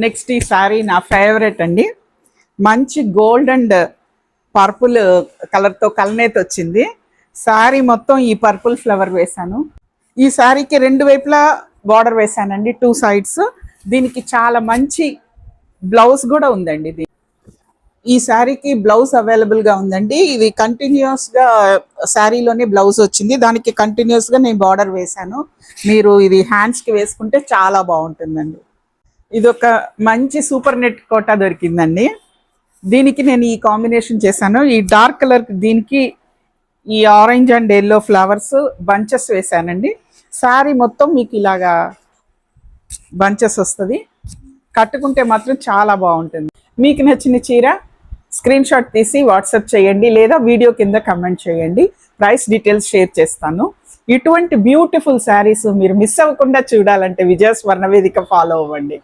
Next ఈ శారీ నా favourite అండి. మంచి గోల్డ్ అండ్ పర్పుల్ కలర్తో కల్నేత వచ్చింది. శారీ మొత్తం ఈ పర్పుల్ ఫ్లవర్ వేశాను. ఈ శారీకి రెండు వైపులా బార్డర్ వేశానండి, 2 sides. దీనికి చాలా మంచి బ్లౌజ్ కూడా ఉందండి. ఈ శారీకి బ్లౌజ్ అవైలబుల్గా ఉందండి. ఇది కంటిన్యూస్గా శారీలోనే బ్లౌజ్ వచ్చింది, దానికి కంటిన్యూస్గా నేను బార్డర్ వేశాను. మీరు ఇది హ్యాండ్స్కి వేసుకుంటే చాలా బాగుంటుందండి. ఇది ఒక మంచి సూపర్ నెట్ కోటా దొరికిందండి. దీనికి నేను ఈ కాంబినేషన్ చేశాను. ఈ డార్క్ కలర్ దీనికి ఈ orange and yellow flowers bunches వేశానండి. శారీ మొత్తం మీకు ఇలాగా బంచెస్ వస్తుంది. కట్టుకుంటే మాత్రం చాలా బాగుంటుంది. మీకు నచ్చిన చీర స్క్రీన్ షాట్ తీసి వాట్సాప్ చేయండి, లేదా వీడియో కింద కమెంట్ చేయండి. ప్రైస్ డీటెయిల్స్ షేర్ చేస్తాను. ఇటువంటి బ్యూటిఫుల్ శారీస్ మీరు మిస్ అవ్వకుండా చూడాలంటే విజయ స్వర్ణ వేదిక ఫాలో అవ్వండి.